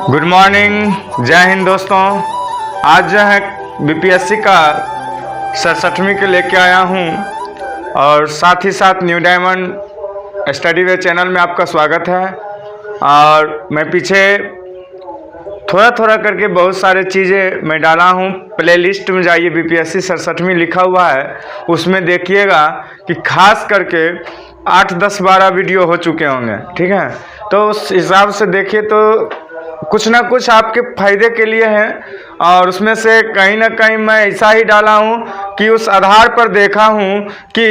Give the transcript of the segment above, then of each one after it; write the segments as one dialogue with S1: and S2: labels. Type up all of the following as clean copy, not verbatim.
S1: Good morning, जय हिंद दोस्तों। आज जो है बीपीएससी का 67वीं के लेके आया हूँ और साथ ही साथ न्यू डायमंड स्टडी वे चैनल में आपका स्वागत है। और मैं पीछे थोड़ा थोड़ा करके बहुत सारे चीज़ें मैं डाला हूँ। प्लेलिस्ट में जाइए, बीपीएससी 67वीं लिखा हुआ है, उसमें देखिएगा कि खास करके 8, 10, 12 वीडियो हो चुके होंगे। ठीक है, तो उस हिसाब से देखिए तो कुछ ना कुछ आपके फ़ायदे के लिए है। और उसमें से कहीं ना कहीं मैं ऐसा ही डाला हूँ कि उस आधार पर देखा हूँ कि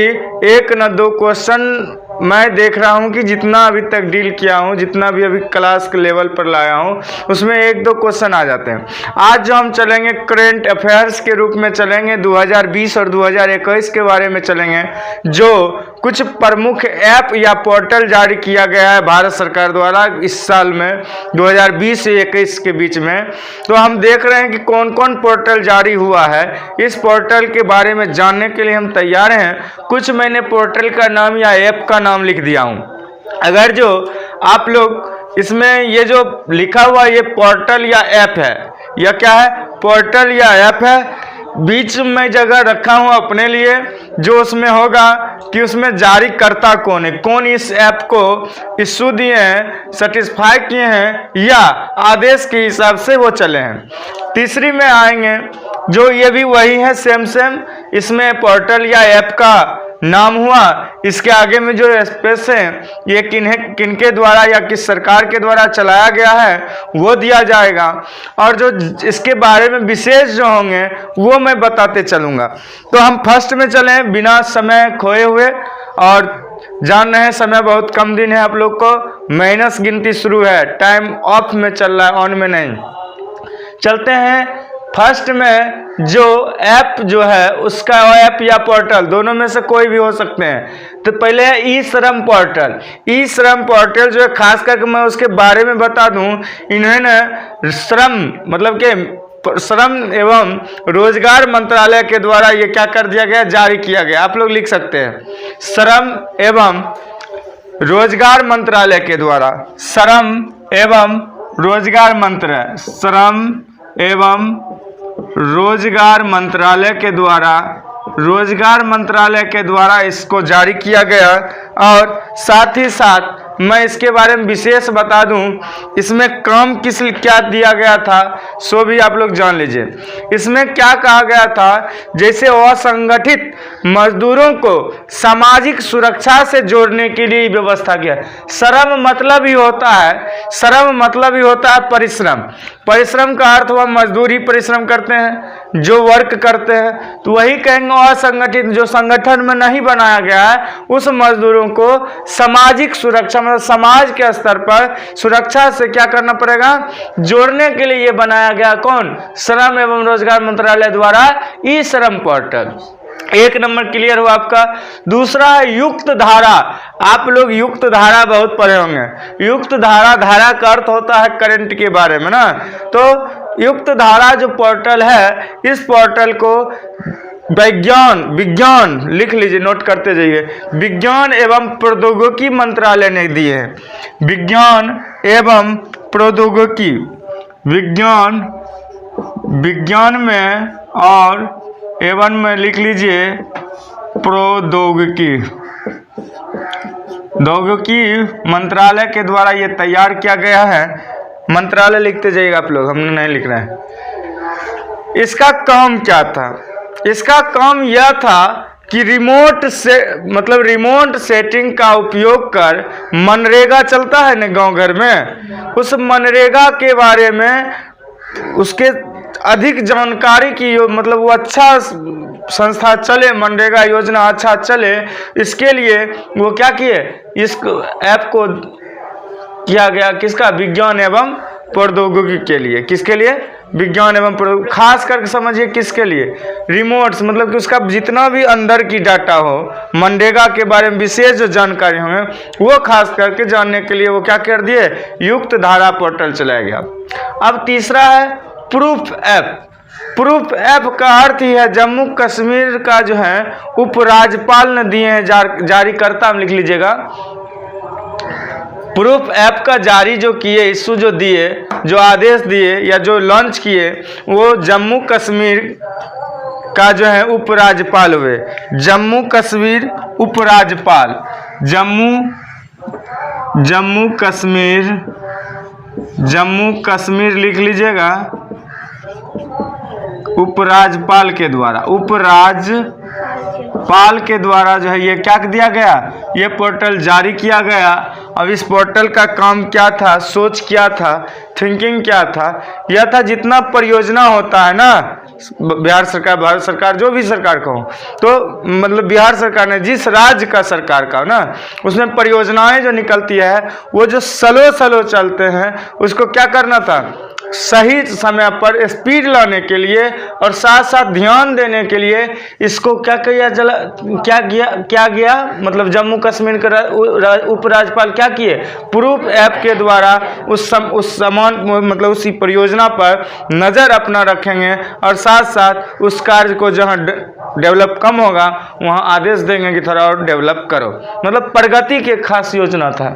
S1: 1 न 2 क्वेश्चन मैं देख रहा हूँ कि जितना अभी तक डील किया हूँ, जितना भी अभी क्लास के लेवल पर लाया हूँ, उसमें 1-2 क्वेश्चन आ जाते हैं। आज जो हम चलेंगे करेंट अफेयर्स के रूप में चलेंगे, 2020 और 2021 के बारे में चलेंगे, जो कुछ प्रमुख ऐप या पोर्टल जारी किया गया है भारत सरकार द्वारा इस साल में 2020 से 21 के बीच में। तो हम देख रहे हैं कि कौन कौन पोर्टल जारी हुआ है। इस पोर्टल के बारे में जानने के लिए हम तैयार हैं। कुछ मैंने पोर्टल का नाम या ऐप का नाम लिख दिया हूं। अगर जो आप लोग इसमें ये जो लिखा हुआ ये पोर्टल या ऐप है, या क्या है, पोर्टल या ऐप है, बीच में जगह रखा हूं अपने लिए, जो उसमें होगा कि उसमें जारी करता कौन है, कौन इस ऐप को इशू दिए हैं, सेटिस्फाई किए हैं, या आदेश के हिसाब से वो चले हैं। तीसरी में आएंगे जो ये भी वही है, सेम इसमें पोर्टल या ऐप का नाम हुआ, इसके आगे में जो स्पेस है ये किनके द्वारा या किस सरकार के द्वारा चलाया गया है वो दिया जाएगा। और जो इसके बारे में विशेष जो होंगे वो मैं बताते चलूँगा। तो हम फर्स्ट में चलें बिना समय खोए हुए, और जान रहे हैं समय बहुत कम दिन है आप लोग को, माइनस गिनती शुरू है, टाइम ऑफ में चल रहा है, ऑन में नहीं। चलते हैं फर्स्ट में। जो ऐप जो है उसका ऐप या पोर्टल दोनों में से कोई भी हो सकते हैं। तो पहले है ई श्रम पोर्टल। ई श्रम पोर्टल जो है, खास करके मैं उसके बारे में बता दूं, इन्होंने श्रम मतलब कि श्रम एवं रोजगार मंत्रालय के द्वारा ये क्या कर दिया गया, जारी किया गया। आप लोग लिख सकते हैं श्रम एवं रोजगार मंत्रालय के द्वारा, श्रम एवं रोजगार मंत्रालय, श्रम एवं रोजगार मंत्रालय के द्वारा इसको जारी किया गया। और साथ ही साथ मैं इसके बारे में विशेष बता दूं, इसमें काम क्या दिया गया था सो भी आप लोग जान लीजिए। इसमें क्या कहा गया था, जैसे असंगठित मजदूरों को सामाजिक सुरक्षा से जोड़ने के लिए व्यवस्था किया। श्रम मतलब ही होता है परिश्रम। परिश्रम का अर्थ हुआ मजदूर ही परिश्रम करते हैं, जो वर्क करते हैं। तो वही कहेंगे असंगठित, जो संगठन में नहीं बनाया गया है, उस मजदूरों को सामाजिक सुरक्षा मतलब समाज के स्तर पर सुरक्षा से क्या करना पड़ेगा, जोड़ने के लिए ये बनाया गया। कौन? श्रम एवं रोजगार मंत्रालय द्वारा ई श्रम पोर्टल। 1 नंबर क्लियर हुआ आपका। दूसरा है युक्त धारा। आप लोग युक्त धारा बहुत पढ़े होंगे। युक्त धारा का अर्थ होता है करंट के बारे में ना। तो युक्त धारा जो पोर्टल है, इस पोर्टल को विज्ञान लिख लीजिए, नोट करते जाइए, विज्ञान एवं प्रौद्योगिकी मंत्रालय ने दिए हैं। विज्ञान एवं प्रौद्योगिकी, विज्ञान में और एवं में लिख लीजिए प्रौद्योगिकी मंत्रालय के द्वारा ये तैयार किया गया है। मंत्रालय लिखते जाइएगा आप लोग, हमने नहीं लिख रहे हैं। इसका काम क्या था? इसका काम यह था कि रिमोट सेटिंग का उपयोग कर, मनरेगा चलता है ना गांव घर में, उस मनरेगा के बारे में उसके अधिक जानकारी की, मतलब वो अच्छा संस्था चले, मनरेगा योजना अच्छा चले, इसके लिए वो क्या किए, इस ऐप को किया गया। किसका? विज्ञान एवं प्रौद्योगिकी के लिए। किसके लिए? विज्ञान एवं प्रौद्योगिकी, खास करके समझिए किसके लिए, रिमोट्स, मतलब कि उसका जितना भी अंदर की डाटा हो, मनरेगा के बारे में विशेष जो जानकारी होंगे वो खास करके जानने के लिए वो क्या कर दिए, युक्त धारा पोर्टल चलाया गया। अब तीसरा है प्रूफ ऐप। प्रूफ ऐप का अर्थ ही है जम्मू कश्मीर का जो है उपराज्यपाल ने दिए हैं, जारीकर्ता में लिख लीजिएगा। प्रूफ ऐप का जारी जो किए, इशू जो दिए, जो आदेश दिए या जो लॉन्च किए, वो जम्मू कश्मीर का जो है उपराज्यपाल हुए। जम्मू कश्मीर उपराज्यपाल, जम्मू कश्मीर लिख लीजिएगा, उपराज्यपाल के द्वारा जो है ये क्या दिया गया, ये पोर्टल जारी किया गया। अब इस पोर्टल का काम क्या था, सोच क्या था, थिंकिंग क्या था, यह था जितना परियोजना होता है ना, बिहार सरकार, भारत सरकार, जो भी सरकार का हो, तो मतलब बिहार सरकार ने जिस राज्य का सरकार का ना, उसमें परियोजनाएं जो निकलती है वो जो स्लो चलते हैं, उसको क्या करना था, सही समय पर स्पीड लाने के लिए और साथ साथ ध्यान देने के लिए इसको क्या किया, मतलब जम्मू कश्मीर के उपराज्यपाल क्या किए, प्रूफ ऐप के द्वारा उस उसी परियोजना पर नज़र अपना रखेंगे और साथ साथ उस कार्य को जहां डेवलप कम होगा वहां आदेश देंगे कि थोड़ा और डेवलप करो, मतलब प्रगति की खास योजना था।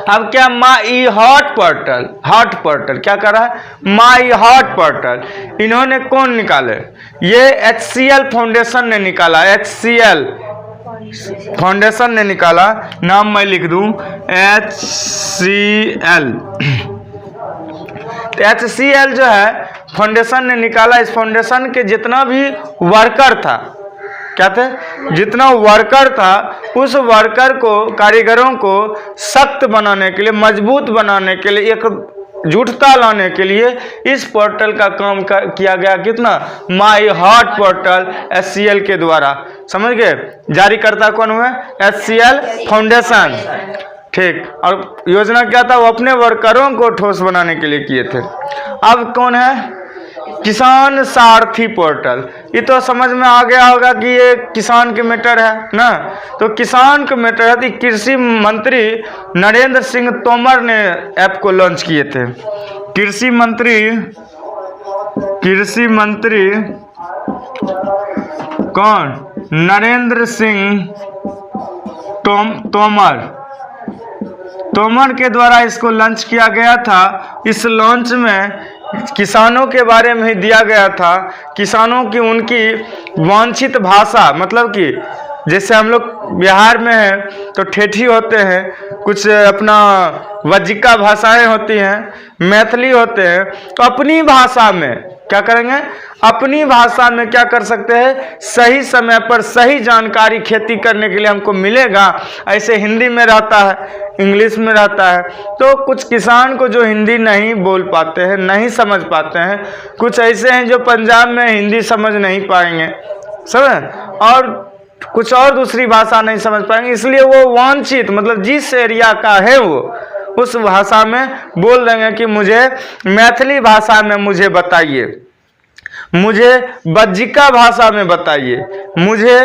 S1: अब क्या माई हॉट पोर्टल क्या कर रहा है, माई हॉट पोर्टल इन्होंने कौन निकाले, ये HCL फाउंडेशन ने निकाला, HCL फाउंडेशन ने निकाला, नाम मैं लिख दूं HCL। तो HCL जो है फाउंडेशन ने निकाला। इस फाउंडेशन के जितना भी वर्कर था, क्या थे, जितना वर्कर था, उस वर्कर को, कारीगरों को सख्त बनाने के लिए, मजबूत बनाने के लिए, एक जुटता लाने के लिए इस पोर्टल का काम किया गया। कितना, माई हॉट पोर्टल HCL के द्वारा, समझ गए। जारीकर्ता कौन हुए, HCL फाउंडेशन, ठीक। और योजना क्या था, वो अपने वर्करों को ठोस बनाने के लिए किए थे। अब कौन है, किसान सारथी पोर्टल। ये तो समझ में आ गया होगा कि ये किसान के मैटर है ना, तो किसान के मैटर है। तो कृषि मंत्री नरेंद्र सिंह तोमर ने ऐप को लॉन्च किए थे। कृषि मंत्री कौन, नरेंद्र सिंह तोमर के द्वारा इसको लॉन्च किया गया था। इस लॉन्च में किसानों के बारे में ही दिया गया था, किसानों की उनकी वांछित भाषा, मतलब कि जैसे हम लोग बिहार में हैं तो ठेठी होते हैं, कुछ अपना वज्जिका भाषाएं होती हैं, मैथिली होते हैं, तो अपनी भाषा में क्या करेंगे, अपनी भाषा में क्या कर सकते हैं, सही समय पर सही जानकारी खेती करने के लिए हमको मिलेगा। ऐसे हिंदी में रहता है, इंग्लिश में रहता है, तो कुछ किसान को जो हिंदी नहीं बोल पाते हैं, नहीं समझ पाते हैं, कुछ ऐसे हैं जो पंजाब में हिंदी समझ नहीं पाएंगे, समझ, और कुछ और दूसरी भाषा नहीं समझ पाएंगे, इसलिए वो वांछित, मतलब जिस एरिया का है वो उस भाषा में बोल देंगे कि मुझे मैथिली भाषा में मुझे बताइए, मुझे वज्जिका भाषा में बताइए, मुझे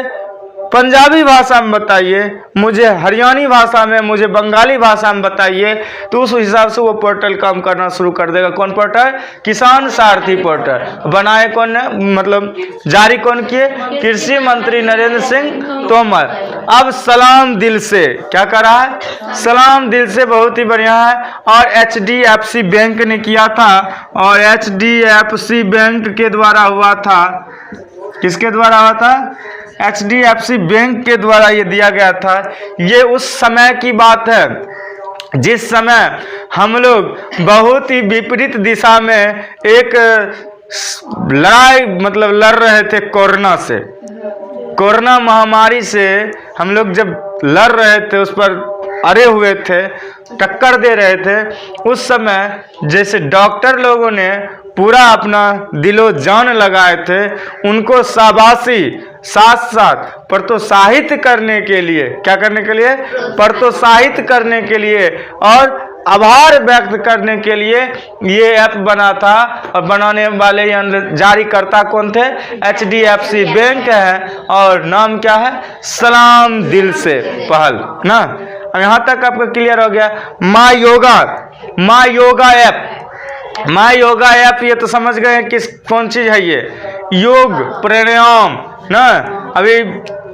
S1: पंजाबी भाषा में बताइए, मुझे हरियाणी भाषा में, मुझे बंगाली भाषा में बताइए। तो उस हिसाब से वो पोर्टल काम करना शुरू कर देगा। कौन पोर्टल, किसान सारथी पोर्टल। बनाए कौन ने, मतलब जारी कौन किए, कृषि मंत्री नरेंद्र सिंह तोमर। अब सलाम दिल से क्या कर रहा है, सलाम दिल से, बहुत ही बढ़िया है। और HDFC बैंक ने किया था, और HDFC बैंक के द्वारा हुआ था। किसके द्वारा हुआ था, HDFC बैंक के द्वारा ये दिया गया था। ये उस समय की बात है जिस समय हम लोग बहुत ही विपरीत दिशा में एक लड़ाई, मतलब लड़ रहे थे कोरोना से, कोरोना महामारी से हम लोग जब लड़ रहे थे, उस पर अड़े हुए थे, टक्कर दे रहे थे। उस समय जैसे डॉक्टर लोगों ने पूरा अपना दिलो जान लगाए थे, उनको शाबाशी, साथ साथ प्रोत्साहित करने के लिए, क्या करने के लिए, प्रोत्साहित करने के लिए और आभार व्यक्त करने के लिए ये ऐप बना था। और बनाने वाले जारीकर्ता कौन थे? HDFC बैंक है और नाम क्या है? सलाम दिल से पहल ना। अब यहाँ तक आपका क्लियर हो गया। माय योगा ऐप ये तो समझ गए किस कौन चीज है ये? योग प्राणायाम ना। अभी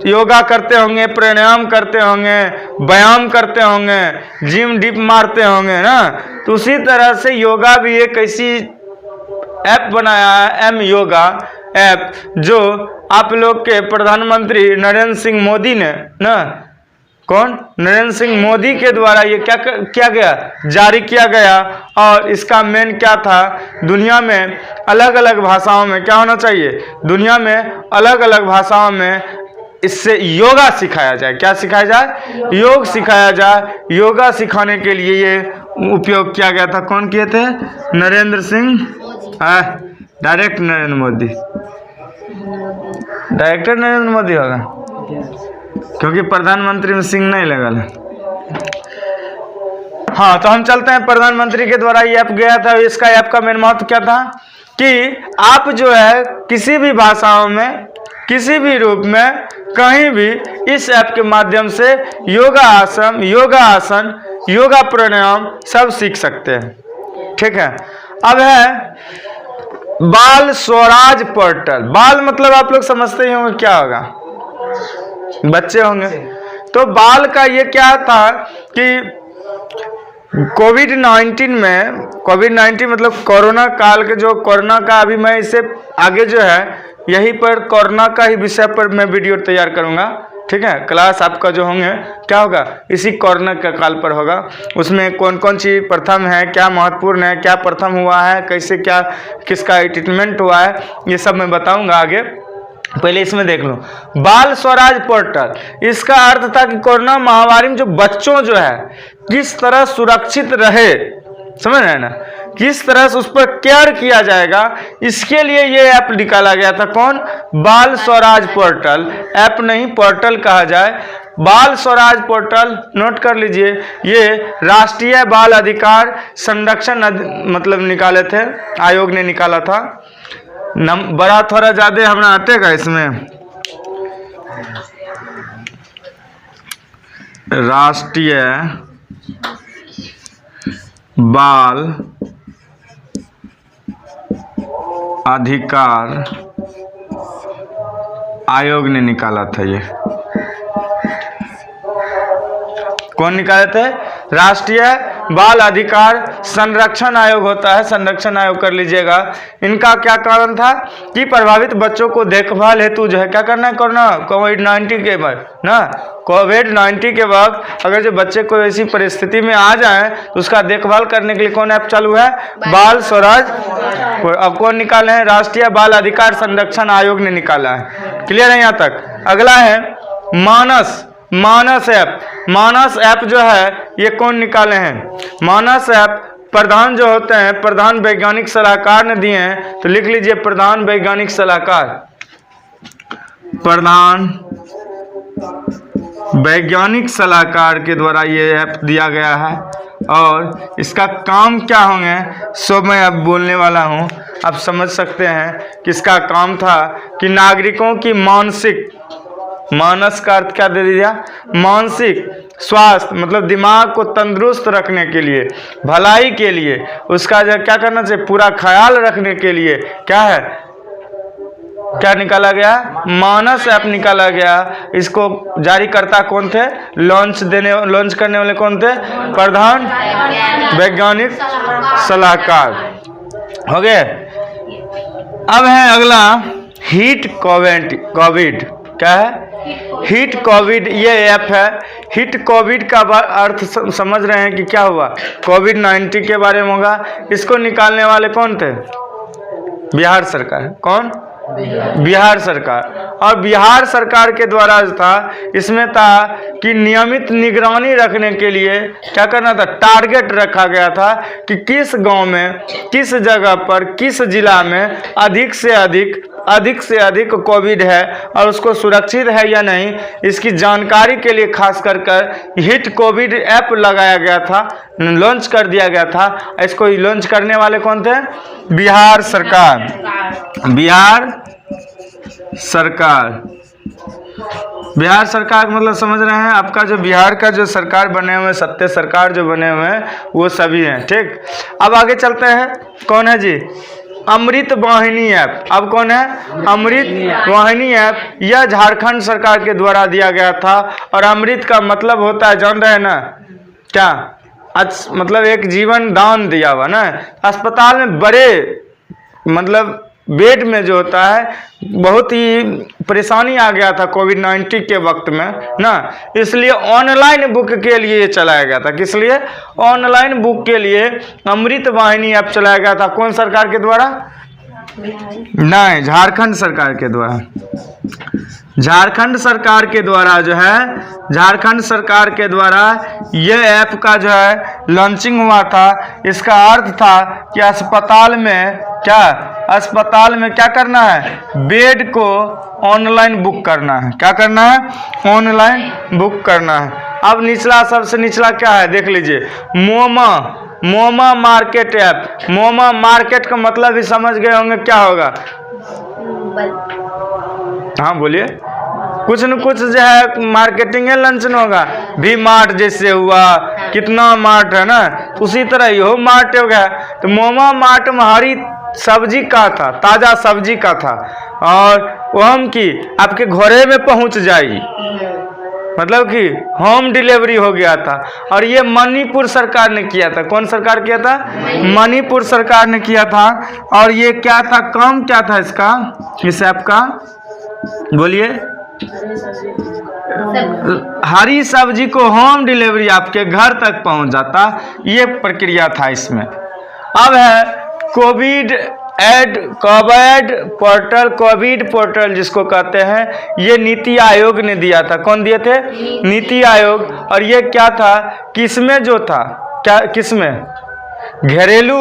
S1: योगा करते होंगे, प्राणायाम करते होंगे, व्यायाम करते होंगे, जिम डिप मारते होंगे ना। तो उसी तरह से योगा भी एक ऐसी ऐप बनाया है, एम योगा ऐप, जो आप लोग के प्रधानमंत्री नरेंद्र सिंह मोदी ने ना, कौन? नरेंद्र सिंह मोदी के द्वारा ये क्या किया गया? जारी किया गया। और इसका मेन क्या था? दुनिया में अलग अलग भाषाओं में क्या होना चाहिए? दुनिया में अलग अलग भाषाओं में इससे योगा सिखाया जाए। क्या सिखाया जाए? योग सिखाया जाए। योगा सिखाने के लिए ये उपयोग किया गया था। कौन किए थे? नरेंद्र सिंह, डायरेक्ट नरेंद्र मोदी, डायरेक्टर नरेंद्र मोदी होगा क्योंकि प्रधानमंत्री में सिंह नहीं लगा। हाँ, तो हम चलते हैं। प्रधानमंत्री के द्वारा ये ऐप गया था। इसका ऐप का मेन महत्व क्या था कि आप जो है किसी भी भाषाओं में, किसी भी रूप में, कहीं भी इस ऐप के माध्यम से योगा आसन, योगा प्राणायाम सब सीख सकते हैं। ठीक है। अब है बाल स्वराज पोर्टल। बाल मतलब आप लोग समझते ही होंगे क्या होगा? बच्चे होंगे। तो बाल का ये क्या था कि कोविड-19 मतलब कोरोना काल के, जो कोरोना का, अभी मैं इसे आगे जो है यहीं पर कोरोना का ही विषय पर मैं वीडियो तैयार करूंगा। ठीक है। क्लास आपका जो होंगे क्या होगा? इसी कोरोना का काल पर होगा। उसमें कौन कौन चीज प्रथम है, क्या महत्वपूर्ण है, क्या प्रथम हुआ है, कैसे क्या किसका ट्रीटमेंट हुआ है, ये सब मैं बताऊंगा आगे। पहले इसमें देख लो, बाल स्वराज पोर्टल। इसका अर्थ था कि कोरोना महामारी में जो बच्चों जो है किस तरह सुरक्षित रहे, समझ रहे हैं ना, किस तरह से उस पर केयर किया जाएगा, इसके लिए ये ऐप निकाला गया था। कौन? बाल स्वराज पोर्टल। ऐप नहीं, पोर्टल कहा जाए। बाल स्वराज पोर्टल नोट कर लीजिए। ये राष्ट्रीय बाल अधिकार संरक्षण मतलब निकाले थे, आयोग ने निकाला था। बड़ा थोड़ा ज्यादा हमारा आतेगा इसमें। राष्ट्रीय बाल अधिकार आयोग ने निकाला था। ये कौन निकाले थे? राष्ट्रीय बाल अधिकार संरक्षण आयोग होता है, संरक्षण आयोग कर लीजिएगा। इनका क्या कारण था कि प्रभावित बच्चों को देखभाल हेतु जो है क्या करना है? कोविड-19 के बाद ना, कोविड-19 के वक्त अगर जो बच्चे को ऐसी परिस्थिति में आ जाए तो उसका देखभाल करने के लिए कौन ऐप चालू है? बाल स्वराज। अब कौन निकाले हैं? राष्ट्रीय बाल अधिकार संरक्षण आयोग ने निकाला है। क्लियर है यहाँ तक? अगला है मानस ऐप। मानस ऐप जो है ये कौन निकाले हैं? मानस ऐप प्रधान जो होते हैं, प्रधान वैज्ञानिक सलाहकार ने दिए हैं। तो लिख लीजिए प्रधान वैज्ञानिक सलाहकार, प्रधान वैज्ञानिक सलाहकार के द्वारा ये ऐप दिया गया है। और इसका काम क्या होंगे सो मैं अब बोलने वाला हूँ। आप समझ सकते हैं कि इसका काम था कि नागरिकों की मानस का अर्थ क्या दे दिया? मानसिक स्वास्थ्य मतलब दिमाग को तंदुरुस्त रखने के लिए, भलाई के लिए, उसका जो क्या करना चाहिए? पूरा ख्याल रखने के लिए क्या है? क्या निकाला गया? मानस ऐप निकाला गया। इसको जारीकर्ता कौन थे? लॉन्च करने वाले कौन थे? प्रधान वैज्ञानिक सलाहकार। हो गए। अब है अगला हिट कोविड। क्या है? Hit Covid. ये ऐप है। हिट कोविड का अर्थ समझ रहे हैं कि क्या हुआ? कोविड-19 के बारे में होगा। इसको निकालने वाले कौन थे? बिहार सरकार। कौन? बिहार सरकार। और बिहार सरकार के द्वारा था, इसमें था कि नियमित निगरानी रखने के लिए क्या करना था? टारगेट रखा गया था कि किस गांव में, किस जगह पर, किस जिला में अधिक से अधिक अधिक से अधिक कोविड है और उसको सुरक्षित है या नहीं, इसकी जानकारी के लिए खास कर हिट कोविड ऐप लगाया गया था, लॉन्च कर दिया गया था। इसको लॉन्च करने वाले कौन थे? बिहार सरकार। बिहार सरकार, बिहार सरकार मतलब समझ रहे हैं, आपका जो बिहार का जो सरकार बने हुए, सत्य सरकार जो बने हुए हैं वो सभी हैं। ठीक, अब आगे चलते हैं। कौन है जी? अमृत वाहिनी ऐप। अब कौन है? अमृत वाहिनी ऐप। यह झारखंड सरकार के द्वारा दिया गया था। और अमृत का मतलब होता है, जान रहे हैं ना क्या? मतलब एक जीवन दान दिया हुआ ना। अस्पताल में बड़े मतलब बेड में जो होता है, बहुत ही परेशानी आ गया था कोविड-19 के वक्त में ना, इसलिए ऑनलाइन बुक के लिए चलाया गया था। किस लिए? ऑनलाइन बुक के लिए अमृत वाहिनी ऐप चलाया गया था। कौन सरकार के द्वारा? नहीं, झारखंड सरकार के द्वारा। झारखंड सरकार के द्वारा जो है, झारखंड सरकार के द्वारा यह ऐप का जो है लॉन्चिंग हुआ था। इसका अर्थ था कि अस्पताल में क्या करना है? बेड को ऑनलाइन बुक करना है। क्या करना है? ऑनलाइन बुक करना है। अब निचला, सबसे निचला क्या है देख लीजिए, मोमा मार्केट ऐप। मोमा मार्केट का मतलब भी समझ गए होंगे, क्या होगा? हाँ बोलिए। कुछ न कुछ जो है मार्केटिंग है, लंचन होगा। भी मार्ट जैसे हुआ, कितना मार्ट है ना, उसी तरह ही हो मार्ट हो गया। तो मोमा मार्ट में हरी सब्जी का था, ताज़ा सब्जी का था, और वह की आपके घरे में पहुंच जाएगी, मतलब कि होम डिलीवरी हो गया था। और ये मणिपुर सरकार ने किया था। कौन सरकार किया था? मणिपुर सरकार ने किया था। और ये क्या था, काम क्या था इसका, इस ऐप का? बोलिए। हरी सब्जी को होम डिलीवरी आपके घर तक पहुंच जाता, ये प्रक्रिया था इसमें। अब है कोविड पोर्टल जिसको कहते हैं, ये नीति आयोग ने दिया था। कौन दिए थे? नीति आयोग। और ये क्या था, किसमें जो था, क्या किसमें? घरेलू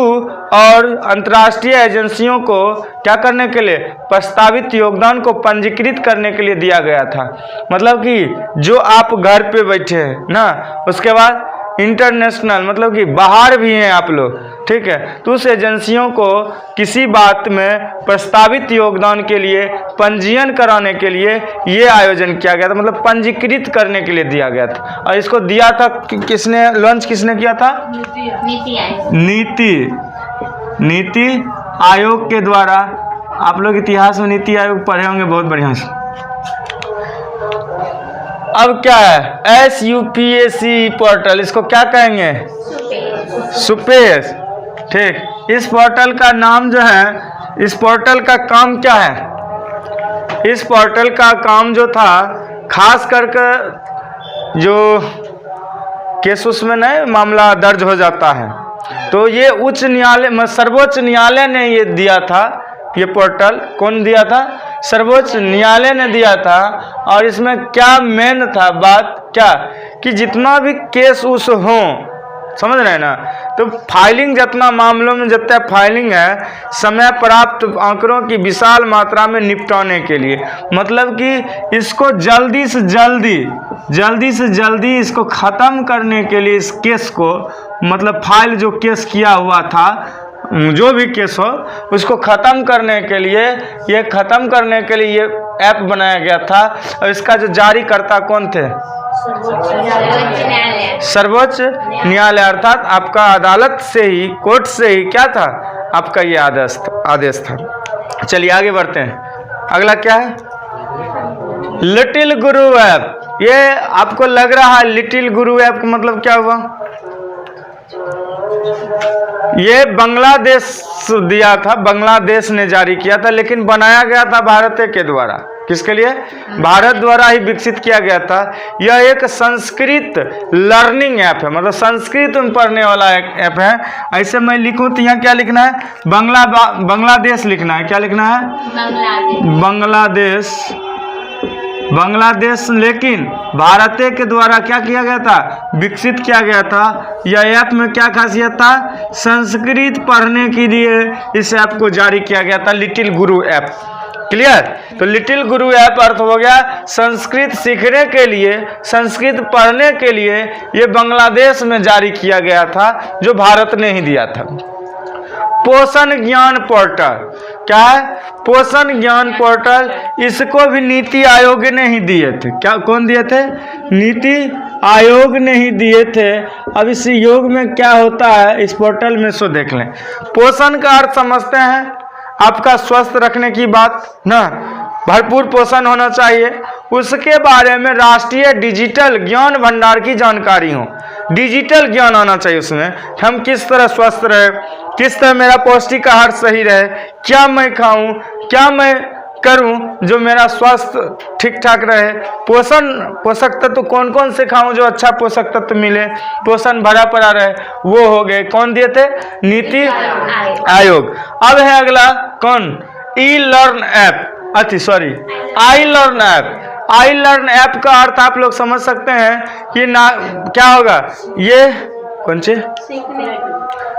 S1: और अंतर्राष्ट्रीय एजेंसियों को क्या करने के लिए? प्रस्तावित योगदान को पंजीकृत करने के लिए दिया गया था। मतलब कि जो आप घर पे बैठे हैं ना, उसके बाद इंटरनेशनल मतलब कि बाहर भी हैं आप लोग, ठीक है, तो उस एजेंसियों को किसी बात में प्रस्तावित योगदान के लिए पंजीयन कराने के लिए ये आयोजन किया गया था, मतलब पंजीकृत करने के लिए दिया गया था। और इसको दिया था किसने, लॉन्च किसने किया था? नीति आयोग के द्वारा। आप लोग इतिहास में नीति आयोग पढ़े होंगे बहुत बढ़िया से। अब क्या है? SUPAC पोर्टल, इसको क्या कहेंगे? सुपेस। ठीक, इस पोर्टल का नाम जो है, इस पोर्टल का काम क्या है? इस पोर्टल का काम जो था, खास करके जो केस उसमें नहीं मामला दर्ज हो जाता है, तो ये उच्च न्यायालय, सर्वोच्च न्यायालय ने ये दिया था। ये पोर्टल कौन दिया था? सर्वोच्च न्यायालय ने दिया था। और इसमें क्या मेन था बात, क्या कि जितना भी केस उस हो, समझ रहे हैं ना, तो फाइलिंग जितना मामलों में जितना फाइलिंग है, समय प्राप्त आंकड़ों की विशाल मात्रा में निपटाने के लिए, मतलब कि इसको जल्दी से जल्दी इसको ख़त्म करने के लिए, इस केस को मतलब फाइल जो केस किया हुआ था, जो भी केस हो उसको ख़त्म करने के लिए, ये ऐप बनाया गया था। और इसका जो जारी करता कौन थे? सर्वोच्च न्यायालय, अर्थात आपका अदालत से ही, कोर्ट से ही क्या था, आपका ये आदेश था। चलिए आगे बढ़ते हैं। अगला क्या है? लिटिल गुरु ऐप। ये आपको लग रहा है लिटिल गुरु ऐप का मतलब क्या हुआ? ये बांग्लादेश दिया था, बांग्लादेश ने जारी किया था, लेकिन बनाया गया था भारत के द्वारा। किसके लिए? भारत द्वारा ही विकसित किया गया था। यह एक संस्कृत लर्निंग ऐप है, मतलब संस्कृत में पढ़ने वाला एक ऐप है। ऐसे मैं लिखूं तो यहाँ क्या लिखना है? बांग्लादेश लिखना है। क्या लिखना है? बांग्लादेश, लेकिन भारत के द्वारा क्या किया गया था? विकसित किया गया था। यह ऐप में क्या खासियत था? संस्कृत पढ़ने के लिए इस ऐप को जारी किया गया था, लिटिल गुरु ऐप। क्लियर। तो लिटिल गुरु ऐप अर्थ हो गया संस्कृत सीखने के लिए, संस्कृत पढ़ने के लिए ये बांग्लादेश में जारी किया गया था, जो भारत ने ही दिया था। पोषण ज्ञान पोर्टल क्या है? पोषण ज्ञान पोर्टल, इसको भी नीति आयोग ने ही दिए थे। क्या कौन दिए थे? नीति आयोग ने ही दिए थे। अब इस योग में क्या होता है इस पोर्टल में, सो देख लें। पोषण का अर्थ समझते हैं, आपका स्वस्थ रखने की बात ना, भरपूर पोषण होना चाहिए। उसके बारे में राष्ट्रीय डिजिटल ज्ञान भंडार की जानकारी हो, डिजिटल ज्ञान आना चाहिए उसमें। हम किस तरह स्वस्थ रहे, किस तरह मेरा पौष्टिक आहार सही रहे, क्या मैं खाऊं, क्या मैं करूं जो मेरा स्वास्थ्य ठीक ठाक रहे, पोषक तत्व कौन कौन से खाऊं जो अच्छा पोषक तत्व मिले, पोषण भरा पड़ा रहे, वो हो गए। कौन दिए थे? नीति आयोग। अब है अगला कौन? E learn app, I learn app. I learn app का अर्थ आप लोग समझ सकते हैं कि ना क्या होगा, ये कौन सी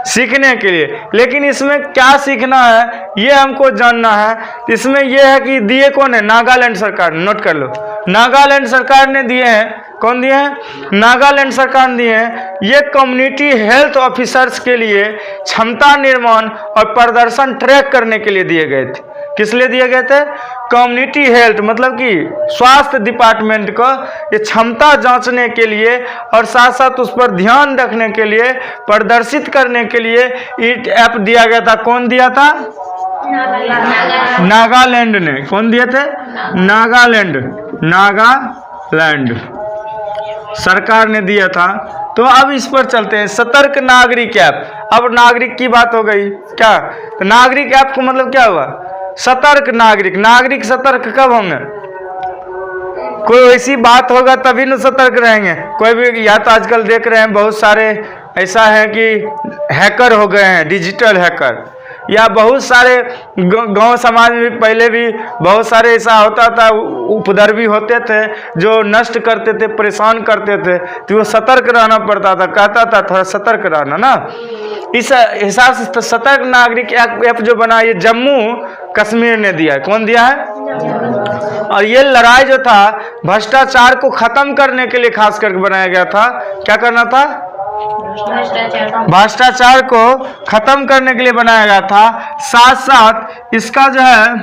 S1: सीखने के लिए। लेकिन इसमें क्या सीखना है ये हमको जानना है। इसमें यह है कि दिए कौन है? नागालैंड सरकार। नोट कर लो, नागालैंड सरकार ने दिए हैं। कौन दिए हैं? नागालैंड सरकार ने दिए हैं। ये कम्युनिटी हेल्थ ऑफिसर्स के लिए क्षमता निर्माण और प्रदर्शन ट्रैक करने के लिए दिए गए थे। किस लिए दिए गए थे? कम्युनिटी हेल्थ मतलब कि स्वास्थ्य डिपार्टमेंट को ये क्षमता जांचने के लिए और साथ साथ उस पर ध्यान रखने के लिए, प्रदर्शित करने के लिए ये ऐप दिया गया था। कौन दिया था? नागालैंड ने। कौन दिए थे? नागालैंड सरकार ने दिया था। तो अब इस पर चलते हैं, सतर्क नागरिक ऐप। अब नागरिक की बात हो गई क्या? तो नागरिक ऐप को मतलब क्या हुआ? सतर्क नागरिक। नागरिक सतर्क कब होंगे? कोई ऐसी बात होगा तभी न सतर्क रहेंगे। कोई भी, या तो आजकल देख रहे हैं बहुत सारे ऐसा है कि हैकर हो गए हैं, डिजिटल हैकर, या बहुत सारे गांव समाज में पहले भी बहुत सारे ऐसा होता था, उपद्रवी होते थे जो नष्ट करते थे, परेशान करते थे, तो वो सतर्क रहना पड़ता था। कहता था थोड़ा सतर्क रहना ना। इस हिसाब से सतर्क नागरिक ऐप जो बना ये जम्मू कश्मीर ने दिया है। कौन दिया है? और ये लड़ाई जो था भ्रष्टाचार को खत्म करने के लिए खास करके बनाया गया था। क्या करना था? भ्रष्टाचार को खत्म करने के लिए बनाया गया था। साथ साथ इसका जो है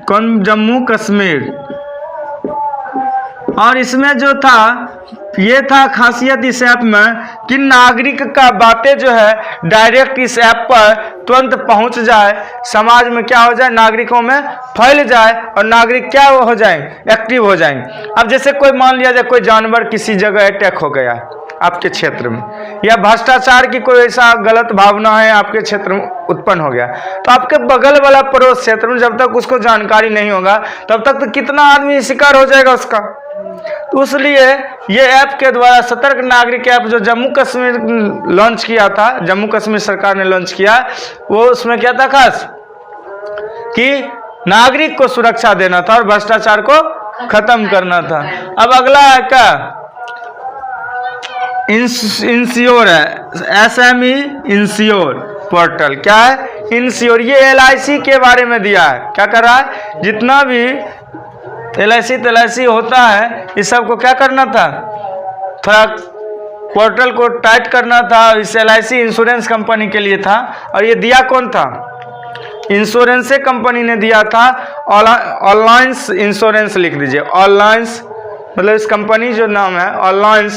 S1: कौन? जम्मू कश्मीर। और इसमें जो था ये था खासियत इस ऐप में कि नागरिक का बातें जो है डायरेक्ट इस ऐप पर तुरंत पहुंच जाए, समाज में क्या हो जाए, नागरिकों में फैल जाए और नागरिक क्या हो जाए? एक्टिव हो जाएंगे। अब जैसे कोई मान लिया जाए कोई जानवर किसी जगह अटैक हो गया आपके क्षेत्र में, या भ्रष्टाचार की कोई ऐसा गलत भावना है आपके क्षेत्र में उत्पन्न हो गया, तो आपके बगल वाला पड़ोस क्षेत्र में जब तक उसको जानकारी नहीं होगा तब तक तो कितना आदमी शिकार हो जाएगा उसका। तो इसलिए ये ऐप के द्वारा सतर्क नागरिक ऐप जो जम्मू कश्मीर लॉन्च किया था, जम्मू कश्मीर सरकार ने लॉन्च किया, वो उसमें क्या था खास कि नागरिक को सुरक्षा देना था और भ्रष्टाचार को खत्म करना था। अब अगला है क्या? इंश्योर है, SME इंश्योर पोर्टल। क्या है? इंश्योर। ये LIC के बारे में दिया है। क्या कर रहा है? जितना भी LIC होता है इस सब को क्या करना था? थोड़ा पोर्टल को टाइट करना था। इस LIC इंश्योरेंस कंपनी के लिए था। और ये दिया कौन था? इंश्योरेंस कंपनी ने दिया था। ऑनलाइन इंश्योरेंस लिख दीजिए। ऑनलाइन मतलब इस कंपनी जो नाम है ऑनलाइन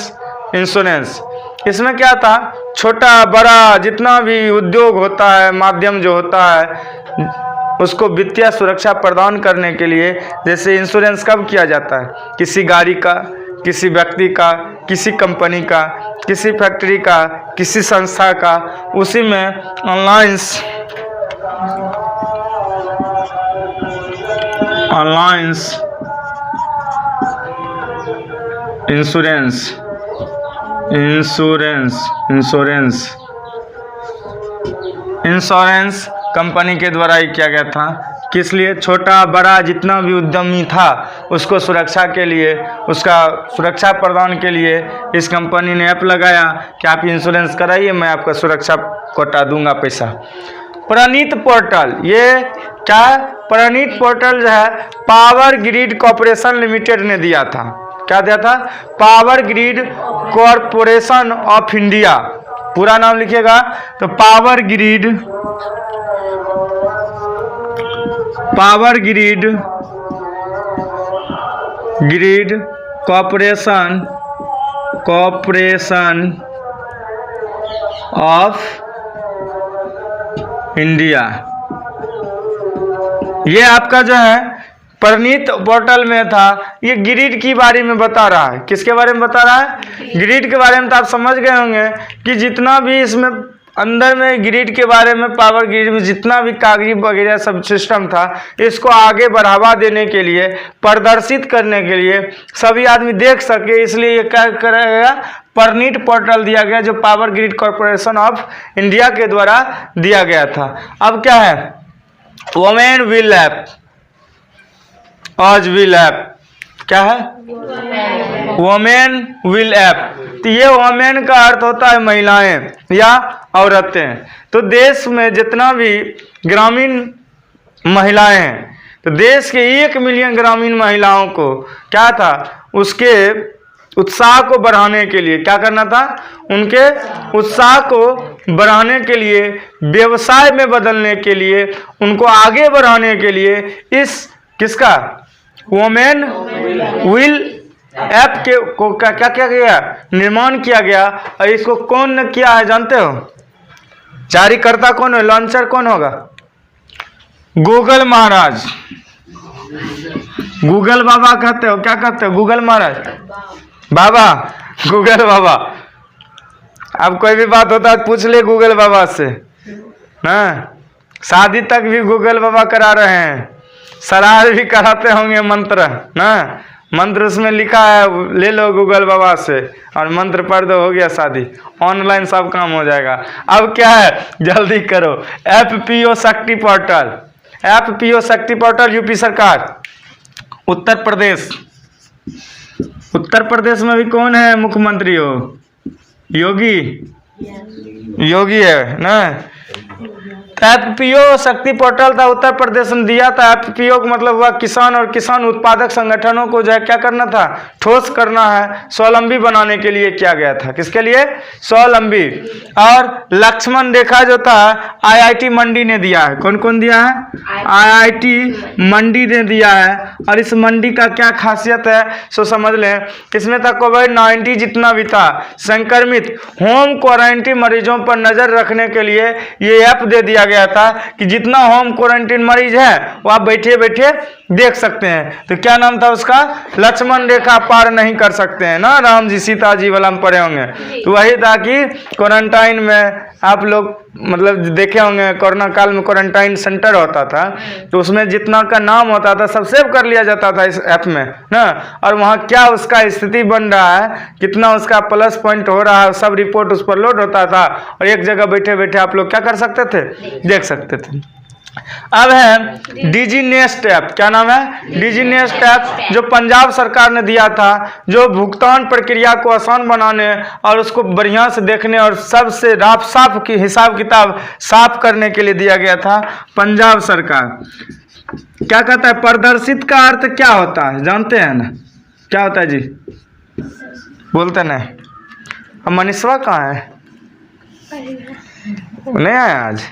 S1: इंश्योरेंस। इसमें क्या था? छोटा बड़ा जितना भी उद्योग होता है, माध्यम जो होता है, उसको वित्तीय सुरक्षा प्रदान करने के लिए, जैसे इंश्योरेंस कब किया जाता है? किसी गाड़ी का, किसी व्यक्ति का, किसी कंपनी का, किसी फैक्ट्री का, किसी संस्था का, उसी में ऑनलाइन इंश्योरेंस कंपनी के द्वारा ही किया गया था। किस लिए? छोटा बड़ा जितना भी उद्यमी था उसको सुरक्षा के लिए, उसका सुरक्षा प्रदान के लिए इस कंपनी ने ऐप लगाया कि आप इंश्योरेंस कराइए, मैं आपका सुरक्षा कोटा दूंगा पैसा। प्रणीत पोर्टल, ये क्या है? प्रणीत पोर्टल जो है पावर ग्रिड कॉर्पोरेशन लिमिटेड ने दिया था। क्या दिया था? Power grid corporation of India. पूरा नाम लिखिएगा तो power grid corporation of India. ये आपका जो है प्रणीत पोर्टल में था। ये ग्रिड की बारे में बता रहा है। किसके बारे में बता रहा है? ग्रिड के बारे में। तो आप समझ गए होंगे कि जितना भी इसमें अंदर में ग्रिड के बारे में, पावर ग्रिड में जितना भी कागजी वगैरह सब सिस्टम था, इसको आगे बढ़ावा देने के लिए, प्रदर्शित करने के लिए, सभी आदमी देख सके, इसलिए ये क्या करेगा? प्रणीत पोर्टल दिया गया, जो power grid corporation of India के द्वारा दिया गया था। अब क्या है? वोमेन विल ऐप, आज विल ऐप क्या है? Women will app. तो ये वोमेन का अर्थ होता है महिलाएं या औरतें। तो देश में जितना भी ग्रामीण महिलाएं हैं, तो देश के 1 मिलियन ग्रामीण महिलाओं को क्या था? उसके उत्साह को बढ़ाने के लिए क्या करना था? उनके उत्साह को बढ़ाने के लिए, व्यवसाय में बदलने के लिए, उनको आगे बढ़ाने के लिए इस किसका? वोमेन विल ऐप के को क्या क्या गया? निर्माण किया गया। और इसको कौन ने किया है जानते हो? जारीकर्ता कौन है? लॉन्चर कौन होगा? गूगल महाराज। गूगल बाबा कहते हो? क्या कहते हो? गूगल महाराज, बाबा, गूगल बाबा। अब कोई भी बात होता है पूछ ले गूगल बाबा से ना। शादी तक भी गूगल बाबा करा रहे हैं, श्राद्ध भी कराते होंगे, मंत्र ना, मंत्र उसमें लिखा है, ले लो गूगल बाबा से और मंत्र पढ़ दो, हो गया शादी। ऑनलाइन सब काम हो जाएगा। अब क्या है? जल्दी करो। FPO शक्ति पोर्टल, FPO शक्ति पोर्टल यूपी सरकार। उत्तर प्रदेश, उत्तर प्रदेश में भी कौन है मुख्यमंत्री? हो योगी, योगी है ना। FPO शक्ति पोर्टल था, उत्तर प्रदेश ने दिया था। FPO का मतलब हुआ किसान, और किसान उत्पादक संगठनों को जो है क्या करना था? ठोस करना है, स्वावलंबी बनाने के लिए किया गया था। किसके लिए? स्वावलंबी। और लक्ष्मण रेखा जो था IIT मंडी ने दिया है। कौन कौन दिया है? IIT मंडी ने दिया है। और इस मंडी का क्या खासियत है सो समझ लें। इसमें था कोविड-19 जितना भी था संक्रमित होम क्वारंटीन मरीजों पर नजर रखने के लिए ये ऐप दे दिया गया था कि जितना होम क्वारंटीन मरीज है वो आप बैठे बैठे देख सकते हैं। तो क्या नाम था उसका? लक्ष्मण रेखा पार नहीं कर सकते हैं ना, राम जी सीता जी वाला में पढ़े होंगे। तो वही था कि क्वारंटाइन में आप लोग मतलब देखे होंगे, कोरोना काल में क्वारंटाइन सेंटर होता था, तो उसमें जितना का नाम होता था सब सेव कर लिया जाता था इस ऐप में ना। और वहाँ क्या उसका स्थिति बन रहा है, कितना उसका प्लस पॉइंट हो रहा है, सब रिपोर्ट उस पर लोड होता था और एक जगह बैठे बैठे आप लोग क्या कर सकते थे? देख सकते थे। अब है डिजीनेस्ट ऐप। क्या नाम है? डिजीनेस्ट ऐप, जो पंजाब सरकार ने दिया था, जो भुगतान प्रक्रिया को आसान बनाने और उसको बढ़िया से देखने और सबसे साफ की हिसाब किताब साफ करने के लिए दिया गया था। पंजाब सरकार क्या कहता है? प्रदर्शित का अर्थ क्या होता है जानते हैं ना? क्या होता है जी? बोलते नहीं। अब मनीषवा कहाँ है? नहीं आया आज।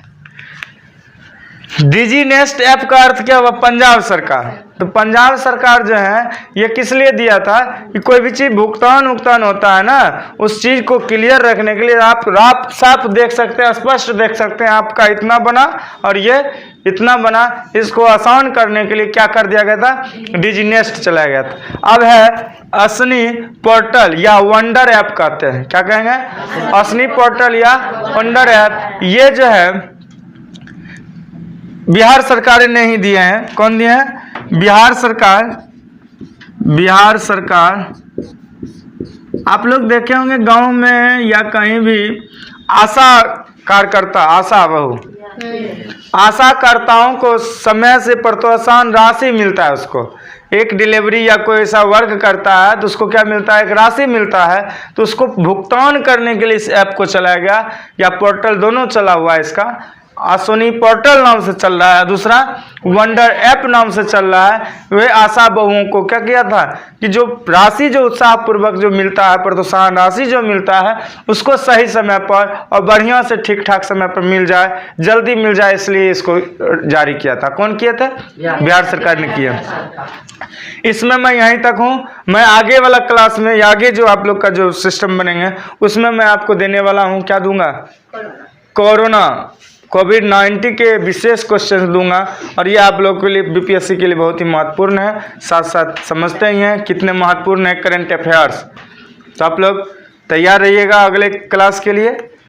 S1: डिजीनेस्ट ऐप का अर्थ क्या हुआ? पंजाब सरकार। तो पंजाब सरकार जो है ये किस लिए दिया था कि कोई भी चीज भुगतान होता है ना, उस चीज को क्लियर रखने के लिए आप साफ देख सकते हैं, स्पष्ट देख सकते हैं, आपका इतना बना और ये इतना बना। इसको आसान करने के लिए क्या कर दिया गया था? डिजीनेस्ट चलाया गया था। अब है असनी पोर्टल या वंडर ऐप कहते हैं। क्या कहेंगे? असनी पोर्टल या वंडर ऐप। ये जो है बिहार सरकार ने ही दिए हैं। कौन दिए हैं? बिहार सरकार। बिहार सरकार आप लोग देखे होंगे गांव में या कहीं भी आशा कार्यकर्ता, आशा बहू, आशाकर्ताओं को समय से प्रोत्साहन राशि मिलता है। उसको एक डिलीवरी या कोई ऐसा वर्क करता है तो उसको क्या मिलता है? एक राशि मिलता है। तो उसको भुगतान करने के लिए इस ऐप को चलाया गया या पोर्टल, दोनों चला हुआ है इसका। आसोनी पोर्टल नाम से चल रहा है, दूसरा वंडर ऐप नाम से चल रहा है। वे आशा बहुओं को क्या किया था कि जो राशि जो उत्साहपूर्वक जो मिलता है, प्रोत्साहन राशि जो मिलता है उसको सही समय पर और बढ़िया से ठीक ठाक समय पर मिल जाए, जल्दी मिल जाए, इसलिए इसको जारी किया था। कौन किया था? बिहार सरकार ने किया। इसमें मैं यहीं तक हूँ। मैं आगे वाला क्लास में या आगे जो आप लोग का जो सिस्टम बनेंगे उसमें मैं आपको देने वाला हूँ, क्या दूंगा? कोरोना कोविड-19 के विशेष क्वेश्चन दूंगा और ये आप लोगों के लिए बीपीएससी के लिए बहुत ही महत्वपूर्ण है। साथ साथ समझते ही हैं कितने महत्वपूर्ण है करंट अफेयर्स। तो आप लोग तैयार रहिएगा अगले क्लास के लिए।